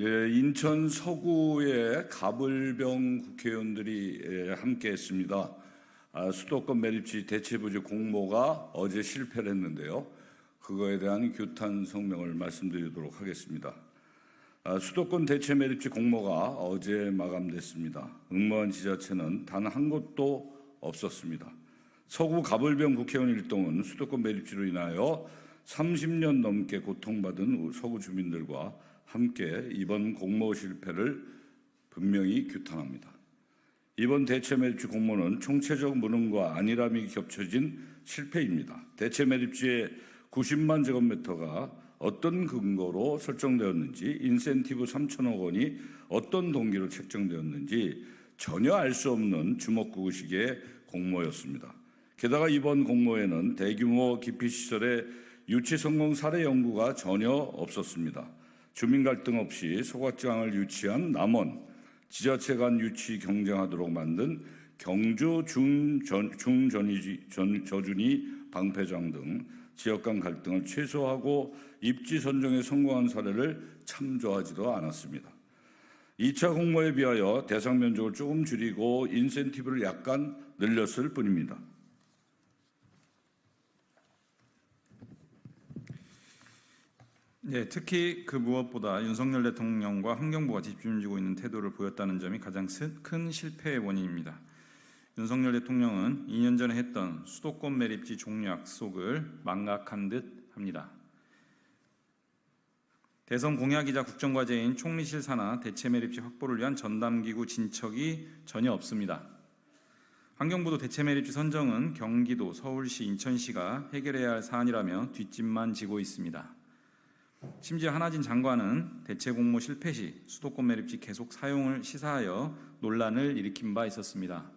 인천 서구의 가불병 국회의원들이 함께했습니다. 수도권 매립지 대체부지 공모가 어제 실패를 했는데요. 그거에 대한 규탄 성명을 말씀드리도록 하겠습니다. 수도권 대체 매립지 공모가 어제 마감됐습니다. 응모한 지자체는 단 한 곳도 없었습니다. 서구 가불병 국회의원 일동은 수도권 매립지로 인하여 30년 넘게 고통받은 서구 주민들과 함께 이번 공모 실패를 분명히 규탄합니다. 이번 대체 매립지 공모는 총체적 무능과 안일함이 겹쳐진 실패입니다. 대체 매립지의 90만 제곱미터가 어떤 근거로 설정되었는지, 인센티브 3천억 원이 어떤 동기로 책정되었는지 전혀 알 수 없는 주먹구구식의 공모였습니다. 게다가 이번 공모에는 대규모 기피시설의 유치 성공 사례 연구가 전혀 없었습니다. 주민 갈등 없이 소각장을 유치한 남원, 지자체 간 유치 경쟁하도록 만든 경주 중저준위 방패장 등 지역 간 갈등을 최소화하고 입지 선정에 성공한 사례를 참조하지도 않았습니다. 2차 공모에 비하여 대상 면적을 조금 줄이고 인센티브를 약간 늘렸을 뿐입니다. 네, 특히 그 무엇보다 윤석열 대통령과 환경부가 집중지고 있는 태도를 보였다는 점이 가장 큰 실패의 원인입니다. 윤석열 대통령은 2년 전에 했던 수도권 매립지 종료 약속을 망각한 듯 합니다. 대선 공약이자 국정과제인 총리실 산하 대체 매립지 확보를 위한 전담기구 진척이 전혀 없습니다. 환경부도 대체 매립지 선정은 경기도, 서울시, 인천시가 해결해야 할 사안이라며 뒷짐만 지고 있습니다. 심지어 한하진 장관은 대체 공모 실패 시 수도권 매립지 계속 사용을 시사하여 논란을 일으킨 바 있었습니다.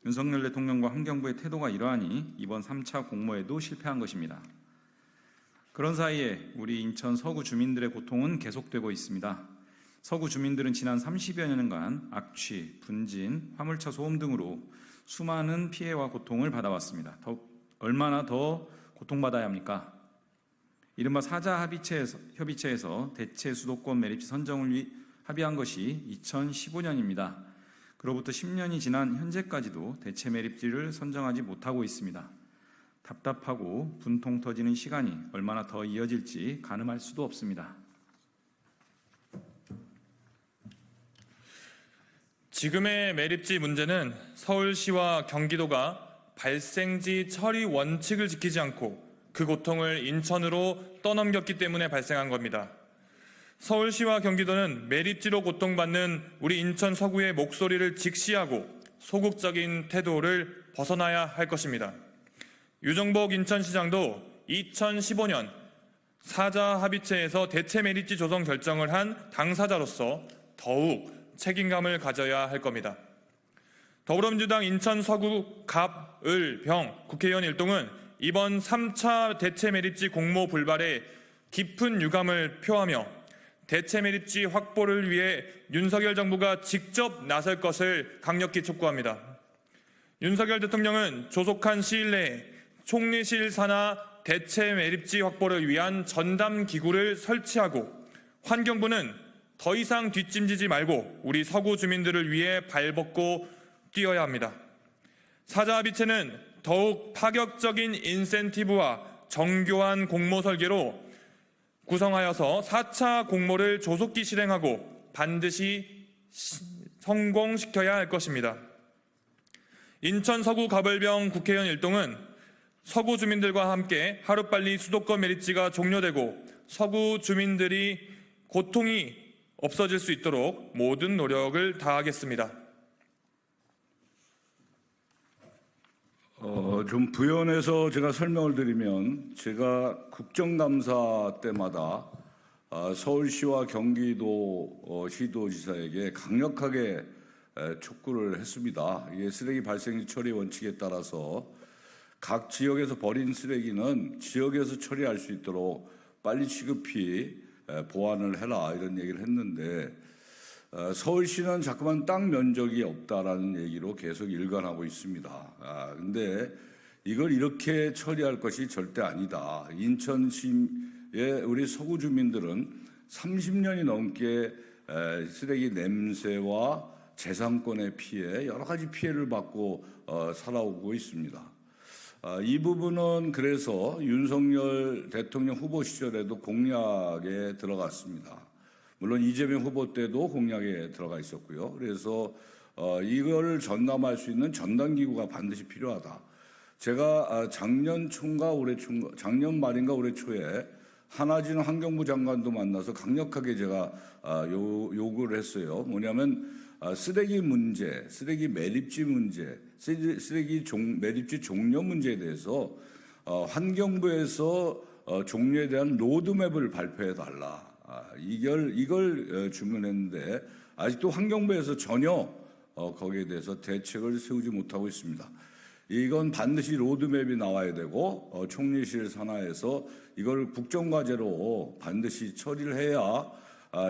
윤석열 대통령과 환경부의 태도가 이러하니 이번 3차 공모에도 실패한 것입니다. 그런 사이에 우리 인천 서구 주민들의 고통은 계속되고 있습니다. 서구 주민들은 지난 30여 년간 악취, 분진, 화물차 소음 등으로 수많은 피해와 고통을 받아왔습니다. 얼마나 더 고통받아야 합니까? 이른바 사자 협의체에서 대체 수도권 매립지 선정을 합의한 것이 2015년입니다. 그로부터 10년이 지난 현재까지도 대체 매립지를 선정하지 못하고 있습니다. 답답하고 분통 터지는 시간이 얼마나 더 이어질지 가늠할 수도 없습니다. 지금의 매립지 문제는 서울시와 경기도가 발생지 처리 원칙을 지키지 않고 그 고통을 인천으로 떠넘겼기 때문에 발생한 겁니다. 서울시와 경기도는 매립지로 고통받는 우리 인천 서구의 목소리를 직시하고 소극적인 태도를 벗어나야 할 것입니다. 유정복 인천시장도 2015년 사자 합의체에서 대체 매립지 조성 결정을 한 당사자로서 더욱 책임감을 가져야 할 겁니다. 더불어민주당 인천 서구 갑을병 국회의원 일동은 이번 3차 대체 매립지 공모 불발에 깊은 유감을 표하며 대체 매립지 확보를 위해 윤석열 정부가 직접 나설 것을 강력히 촉구합니다. 윤석열 대통령은 조속한 시일 내에 총리실 산하 대체 매립지 확보를 위한 전담 기구를 설치하고 환경부는 더 이상 뒷짐지지 말고 우리 서구 주민들을 위해 발벗고 뛰어야 합니다. 사자 합의체는 더욱 파격적인 인센티브와 정교한 공모 설계로 구성하여서 4차 공모를 조속히 실행하고 반드시 성공시켜야 할 것입니다. 인천 서구 가벌병 국회의원 일동은 서구 주민들과 함께 하루빨리 수도권 매립지가 종료되고 서구 주민들이 고통이 없어질 수 있도록 모든 노력을 다하겠습니다. 좀 부연해서 제가 설명을 드리면, 제가 국정감사 때마다 서울시와 경기도 시도지사에게 강력하게 촉구를 했습니다. 이게 쓰레기 발생지 처리 원칙에 따라서 각 지역에서 버린 쓰레기는 지역에서 처리할 수 있도록 빨리 시급히 보완을 해라, 이런 얘기를 했는데, 서울시는 자꾸만 땅 면적이 없다라는 얘기로 계속 일관하고 있습니다. 근데 이걸 이렇게 처리할 것이 절대 아니다. 인천시의 우리 서구 주민들은 30년이 넘게 쓰레기 냄새와 재산권의 피해, 여러 가지 피해를 받고 살아오고 있습니다. 이 부분은 그래서 윤석열 대통령 후보 시절에도 공약에 들어갔습니다. 물론 이재명 후보 때도 공약에 들어가 있었고요. 그래서 이걸 전담할 수 있는 전담기구가 반드시 필요하다. 제가 작년 말인가 올해 초에 한하진 환경부 장관도 만나서 강력하게 제가 요구를 했어요. 뭐냐면 쓰레기 문제, 쓰레기 매립지 문제, 쓰레기 매립지 종료 문제에 대해서 환경부에서 종료에 대한 로드맵을 발표해 달라. 이걸 주문했는데 아직도 환경부에서 전혀 거기에 대해서 대책을 세우지 못하고 있습니다. 이건 반드시 로드맵이 나와야 되고 총리실 산하에서 이걸 국정과제로 반드시 처리를 해야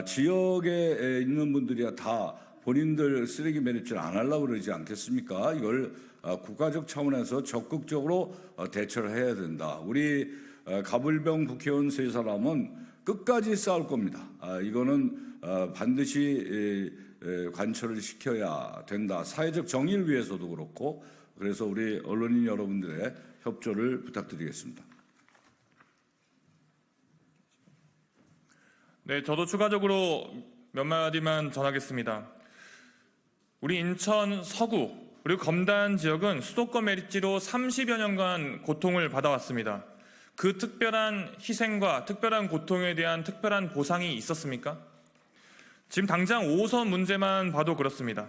지역에 있는 분들이야 다 본인들 쓰레기 매립지를 안 하려고 그러지 않겠습니까? 이걸 국가적 차원에서 적극적으로 대처를 해야 된다. 우리 가불병 국회의원 세 사람은 끝까지 싸울 겁니다. 이거는 반드시 관철을 시켜야 된다. 사회적 정의를 위해서도 그렇고 그래서 우리 언론인 여러분들의 협조를 부탁드리겠습니다. 네, 저도 추가적으로 몇 마디만 전하겠습니다. 우리 인천 서구 그리고 검단 지역은 수도권 매립지로 30여 년간 고통을 받아왔습니다. 그 특별한 희생과 특별한 고통에 대한 특별한 보상이 있었습니까? 지금 당장 5호선 문제만 봐도 그렇습니다.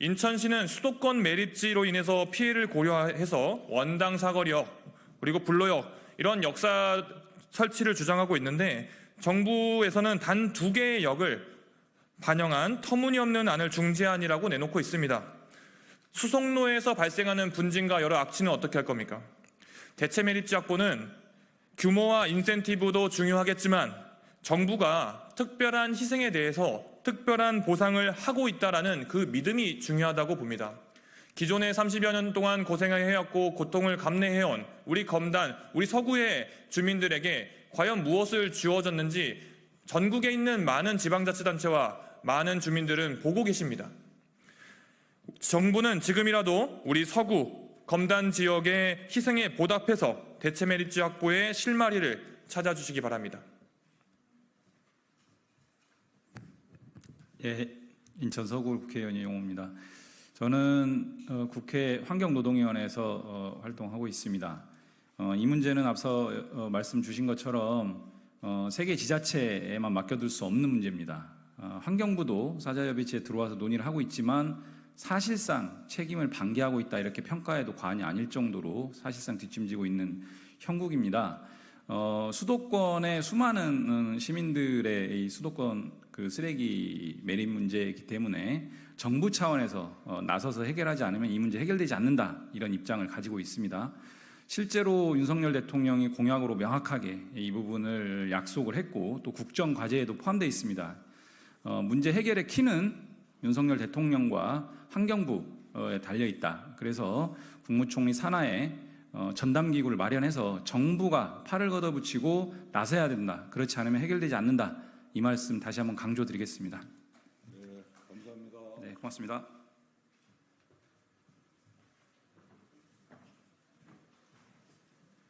인천시는 수도권 매립지로 인해서 피해를 고려해서 원당 사거리역 그리고 불로역 이런 역사 설치를 주장하고 있는데 정부에서는 단 2개의 역을 반영한 터무니없는 안을 중재안이라고 내놓고 있습니다. 수송로에서 발생하는 분진과 여러 악취는 어떻게 할 겁니까? 대체 매립지 확보는 규모와 인센티브도 중요하겠지만 정부가 특별한 희생에 대해서 특별한 보상을 하고 있다는 그 믿음이 중요하다고 봅니다. 기존에 30여 년 동안 고생해왔고 고통을 감내해온 우리 검단, 우리 서구의 주민들에게 과연 무엇을 주어졌는지 전국에 있는 많은 지방자치단체와 많은 주민들은 보고 계십니다. 정부는 지금이라도 우리 서구, 검단 지역의 희생에 보답해서 대체 매립지 확보의 실마리를 찾아주시기 바랍니다. 예, 인천 서구 국회의원 이용호입니다. 저는 국회 환경노동위원회에서 활동하고 있습니다. 이 문제는 앞서 말씀 주신 것처럼 세계 지자체에만 맡겨둘 수 없는 문제입니다. 환경부도 사자협의체에 들어와서 논의를 하고 있지만 사실상 책임을 방기하고 있다 이렇게 평가해도 과언이 아닐 정도로 사실상 뒷짐지고 있는 형국입니다. 수도권의 수많은 시민들의 이 수도권 그 쓰레기 매립 문제이기 때문에 정부 차원에서 나서서 해결하지 않으면 이 문제 해결되지 않는다 이런 입장을 가지고 있습니다. 실제로 윤석열 대통령이 공약으로 명확하게 이 부분을 약속을 했고 또 국정 과제에도 포함되어 있습니다. 문제 해결의 키는 윤석열 대통령과 환경부에 달려 있다. 그래서 국무총리 산하에 전담기구를 마련해서 정부가 팔을 걷어붙이고 나서야 된다. 그렇지 않으면 해결되지 않는다. 이 말씀 다시 한번 강조드리겠습니다. 네, 감사합니다. 네, 고맙습니다.